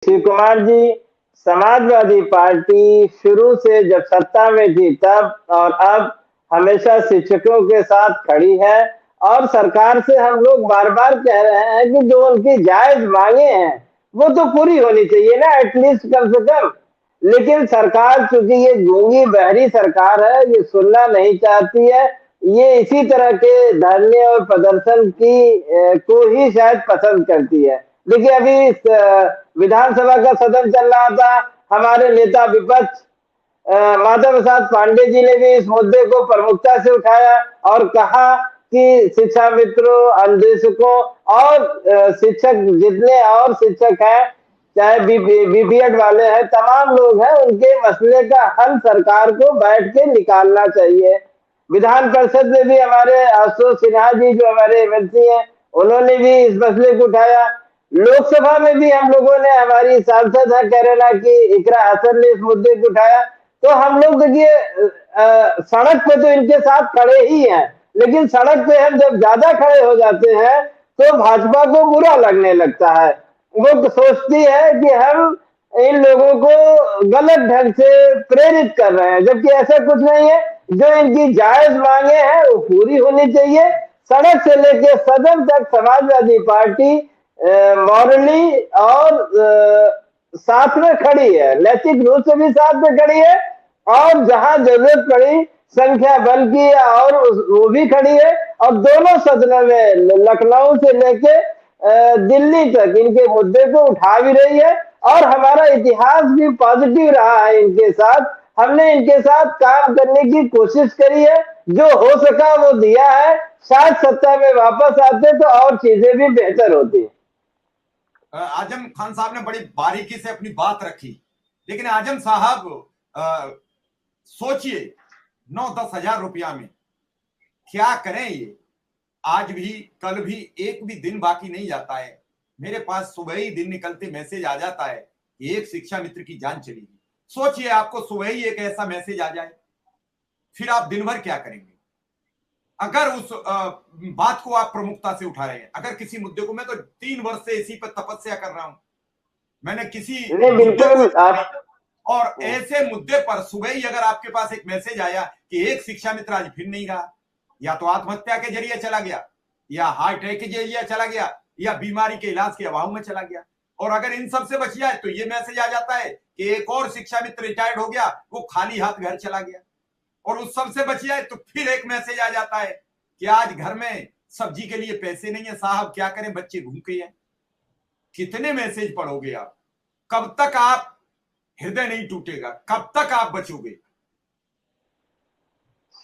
Shiv Kumar ji, Samajwadi party शुरू से जब सत्ता में थी तब और अब हमेशा शिक्षकों के साथ खड़ी है और सरकार से हम लोग बार-बार कह रहे हैं कि जो उनकी जायज़ माँगे हैं, वो तो पूरी होनी चाहिए ना एटलीस्ट कम से कम। लेकिन सरकार चूँकि ये गूंगी बहरी सरकार है, ये सुनना नहीं चाहती है, ये इसी तरह के धरने और प्रदर्शन को ही शायद पसंद करती है। देखिए अभी विधानसभा का सदन चल रहा था, हमारे नेता विपक्ष माधव प्रसाद पांडे जी ने भी इस मुद्दे को प्रमुखता से उठाया और कहा कि शिक्षा मित्रों, अन्वेषकों और शिक्षक जितने और शिक्षक हैं, चाहे बीपीएड वाले हैं, तमाम लोग हैं, उनके मसले का हल सरकार को बैठ के निकालना चाहिए। विधान परिषद में भी हमारे आशुतोष सिन्हा जी जो हमारे एमएलसी हैं, उन्होंने भी इस मसले को उठाया। लोकसभा में भी हम लोगों ने हमारी सांसद है केरला की इकरा हसन ने इस मुद्दे को उठाया। तो हम लोग देखिए सड़क पे तो इनके साथ खड़े ही हैं, लेकिन सड़क पे हम जब ज्यादा खड़े हो जाते हैं तो भाजपा को बुरा लगने लगता है। वो सोचती है कि हम इन लोगों को गलत ढंग से प्रेरित कर रहे हैं, जबकि ऐसा कुछ नहीं है। जो इनकी जायज मांगे हैं वो पूरी होनी चाहिए। सड़क से लेके सदन तक समाजवादी पार्टी मॉरली और साथ में खड़ी है, नैतिक रूप से भी साथ में खड़ी है और जहां जरूरत पड़ी संख्या बल की और वो भी खड़ी है और दोनों सदनों में लखनऊ से लेके दिल्ली तक इनके मुद्दे को उठा भी रही है और हमारा इतिहास भी पॉजिटिव रहा है इनके साथ। हमने इनके साथ काम करने की कोशिश करी है, जो हो सका वो दिया है। शायद सत्ता में वापस आते तो और चीजें भी बेहतर होती। आजम खान साहब ने बड़ी बारीकी से अपनी बात रखी, लेकिन आजम साहब सोचिए 9-10 हजार रुपया में क्या करें। ये आज भी कल भी एक भी दिन बाकी नहीं जाता है, मेरे पास सुबह ही दिन निकलते मैसेज आ जाता है कि एक शिक्षा मित्र की जान चली गई। सोचिए आपको सुबह ही एक ऐसा मैसेज आ जाए, फिर आप दिन भर क्या करेंगे। अगर उस बात को आप प्रमुखता से उठा रहे हैं, अगर किसी मुद्दे को, मैं तो 3 वर्ष से इसी पर तपस्या कर रहा हूं, मैंने किसी और ऐसे मुद्दे पर सुबह ही अगर आपके पास एक मैसेज आया कि एक शिक्षा मित्र आज फिर नहीं रहा, या तो आत्महत्या के जरिए चला गया, या हार्ट अटैक के जरिए चला गया, या बीमारी के इलाज के अभाव में चला गया, और अगर इन सब से बच जाए तो ये मैसेज आ जाता है कि एक और शिक्षा मित्र रिटायर्ड हो गया, वो खाली हाथ घर चला गया, और उस सब से बच जाए तो फिर एक मैसेज आ जाता है कि आज घर में सब्जी के लिए पैसे नहीं है साहब, क्या करें, बच्चे भूखे हैं। कितने मैसेज पढ़ोगे आप? कब तक आप हृदय नहीं टूटेगा, कब तक आप बचोगे?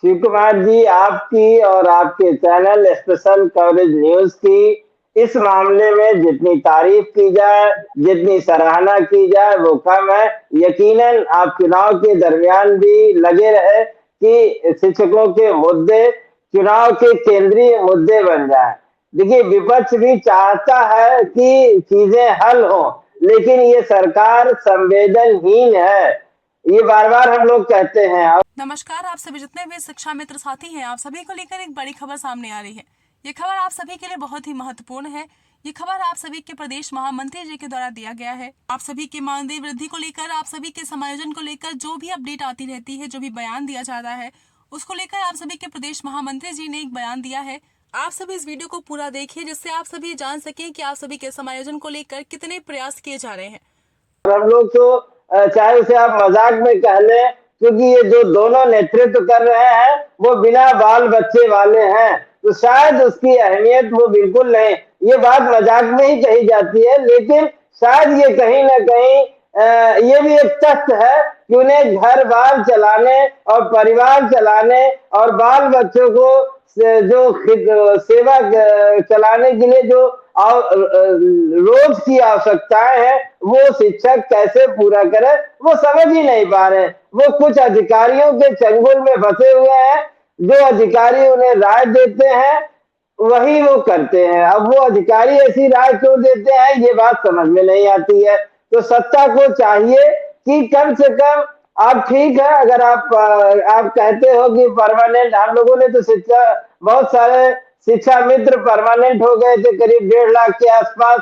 शिव कुमार जी, आपकी और आपके चैनल स्पेशल कवरेज न्यूज की इस मामले में जितनी तारीफ की जाए, जितनी सराहना की जाए वो कम है। यकीनन आप चुनाव के दरमियान भी लगे रहे कि शिक्षकों के मुद्दे चुनाव के केंद्रीय मुद्दे बन जाए। देखिए विपक्ष भी चाहता है कि चीजें हल हो, लेकिन ये सरकार संवेदनहीन है, ये बार बार हम लोग कहते हैं। नमस्कार, आप सभी जितने भी शिक्षा मित्र साथी हैं, आप सभी को लेकर एक बड़ी खबर सामने आ रही है। ये खबर आप सभी के लिए बहुत ही महत्वपूर्ण है। ये खबर आप सभी के प्रदेश महामंत्री जी के द्वारा दिया गया है। आप सभी के मानदेय वृद्धि को लेकर, आप सभी के समायोजन को लेकर जो भी अपडेट आती रहती है, जो भी बयान दिया जाता है, उसको लेकर आप सभी के प्रदेश महामंत्री जी ने एक बयान दिया है। आप सभी इस वीडियो को पूरा देखिए, जिससे आप सभी जान सकें कि आप सभी के समायोजन को लेकर कितने प्रयास किए जा रहे हैं। हम लोग तो चाहे उसे आप मजाक में कह लें, क्योंकि ये जो दोनों नेतृत्व कर रहे हैं वो बिना बाल बच्चे वाले हैं, तो शायद उसकी अहमियत वो बिल्कुल नहीं। ये बात मजाक में ही कही जाती है, लेकिन शायद ये कहीं ना कहीं ये भी एक तथ्य है कि उन्हें घर बार चलाने और परिवार चलाने और बाल बच्चों को जो सेवा चलाने के लिए जो रोज की आवश्यकताएं हैं वो शिक्षक कैसे पूरा करे, वो समझ ही नहीं पा रहे। वो कुछ अधिकारियों के चंगुल में फंसे हुए हैं, जो अधिकारी उन्हें राय देते हैं वही वो करते हैं। अब वो अधिकारी ऐसी राय क्यों देते हैं ये बात समझ में नहीं आती है। तो सत्ता को चाहिए कि कम से कम आप ठीक है, अगर आप कहते हो कि परमानेंट, हम लोगों ने तो बहुत सारे शिक्षा मित्र परमानेंट हो गए थे, करीब 1.5 लाख के आसपास।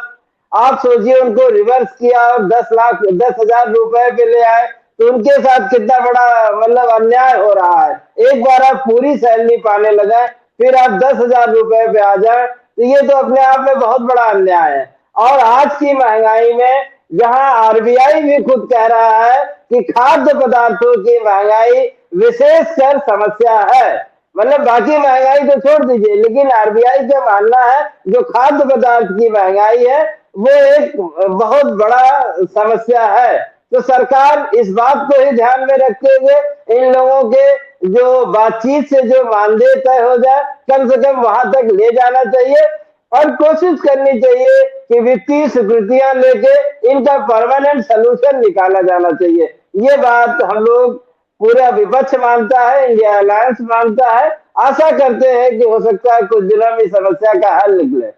आप सोचिए उनको रिवर्स किया और 10,10,000 रुपए पे ले आए, तो उनके साथ कितना बड़ा मतलब अन्याय हो रहा है। एक बार आप पूरी सैलरी पाने लगे, फिर आप 10,000 रुपए पे आ जाए, तो ये तो अपने आप में बहुत बड़ा अन्याय है। और आज की महंगाई में जहां आरबीआई भी खुद कह रहा है कि खाद्य पदार्थों की महंगाई विशेषकर समस्या है, मतलब बाकी महंगाई तो छोड़ दीजिए, लेकिन आरबीआई का मानना है जो खाद्य पदार्थ की महंगाई है वो एक बहुत बड़ा समस्या है। तो सरकार इस बात को ही ध्यान में रखते हुए इन लोगों के जो बातचीत से जो मानदेय तय हो जाए, कम से कम वहां तक ले जाना चाहिए और कोशिश करनी चाहिए कि वित्तीय स्वीकृतियां लेके इनका परमानेंट सलूशन निकाला जाना चाहिए। ये बात हम लोग पूरा विपक्ष मानता है, इंडिया अलायंस मानता है। आशा करते हैं कि हो सकता है कुछ दिनों में समस्या का हल निकले।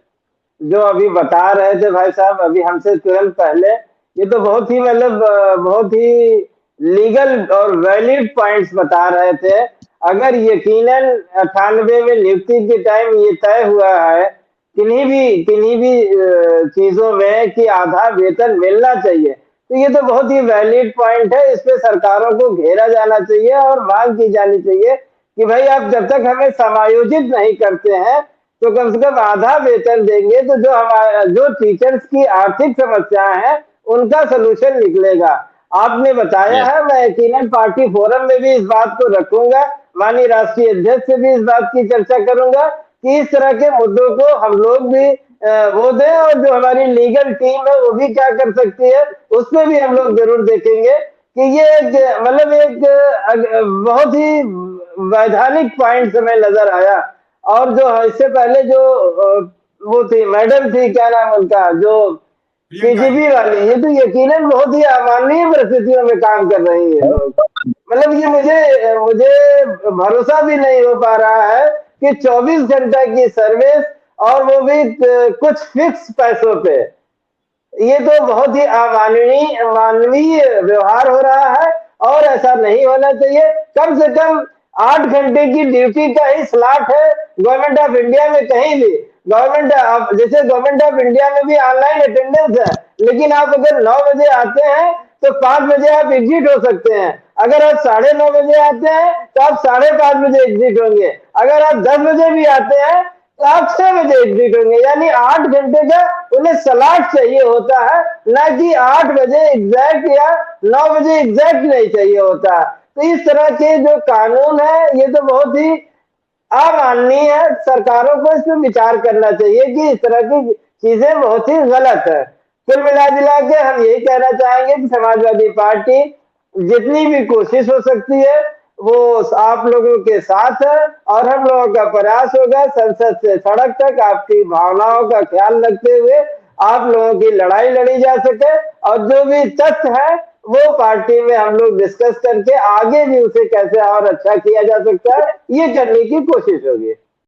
जो अभी बता रहे थे भाई साहब अभी हमसे तुरंत पहले, ये तो बहुत ही मतलब बहुत ही लीगल और वैलिड पॉइंट्स बता रहे थे। अगर यकीनन 98 में नियुक्ति के टाइम ये तय हुआ है किन्हीं भी चीजों में कि आधा वेतन मिलना चाहिए, तो ये तो बहुत ही वैलिड पॉइंट है। इस पे सरकारों को घेरा जाना चाहिए और मांग की जानी चाहिए कि भाई आप जब तक हमें समायोजित नहीं करते हैं तो कम से कम आधा वेतन देंगे, तो जो टीचर्स की आर्थिक समस्याएं हैं उनका सलूशन निकलेगा। आपने बताया है, मैं यकीनन पार्टी फोरम में भी इस बात को रखूंगा, माननीय राष्ट्रीय अध्यक्ष से भी इस बात की चर्चा करूंगा कि इस तरह के मुद्दों को हम लोग भी वो दें, और जो हमारी लीगल टीम है वो भी क्या कर सकती है उसमें भी हम लोग जरूर देखेंगे कि ये एक मतलब एक बहुत ही वैधानिक पॉइंट हमें नजर आया। और जो इससे पहले जो वो थी मैडम थी, क्या नाम उनका, जो पीजीबी वाली, ये तो यकीनन बहुत ही अमानवीय परिस्थितियों में काम कर रही है। मतलब ये मुझे भरोसा भी नहीं हो पा रहा है कि 24 घंटा की सर्विस और वो भी कुछ फिक्स पैसों पे, ये तो बहुत ही अमानवीय व्यवहार हो रहा है और ऐसा नहीं होना चाहिए। कम से कम 8 घंटे की ड्यूटी का ही स्लॉट है गवर्नमेंट ऑफ इंडिया में। कहीं भी जैसे गवर्नमेंट ऑफ इंडिया में भी ऑनलाइन अटेंडेंस है, लेकिन आप अगर 9 बजे आते हैं तो 5 बजे आप एग्जिट हो सकते हैं। अगर आप 9:30 बजे आते हैं तो आप 5:30 बजे एग्जिट होंगे। अगर आप 10 बजे भी आते हैं तो आप 6 बजे एग्जिट होंगे। यानी 8 घंटे का उन्हें स्लॉट चाहिए होता है, ना कि 8 बजे एग्जैक्ट या 9 बजे एग्जैक्ट नहीं चाहिए होता। तो इस तरह के जो कानून है ये तो बहुत ही अमाननीय है। सरकारों को इस पर विचार करना चाहिए कि इस तरह की चीजें बहुत ही गलत है। कुल मिला जुला के हम यही कहना चाहेंगे कि समाजवादी पार्टी जितनी भी कोशिश हो सकती है वो आप लोगों के साथ है, और हम लोगों का प्रयास होगा संसद से सड़क तक आपकी भावनाओं का ख्याल रखते हुए आप लोगों की लड़ाई लड़ी जा सके, और जो भी तथ्य है वो पार्टी में हम लोग डिस्कस करके आगे भी उसे कैसे और अच्छा किया जा सकता है ये करने की कोशिश होगी।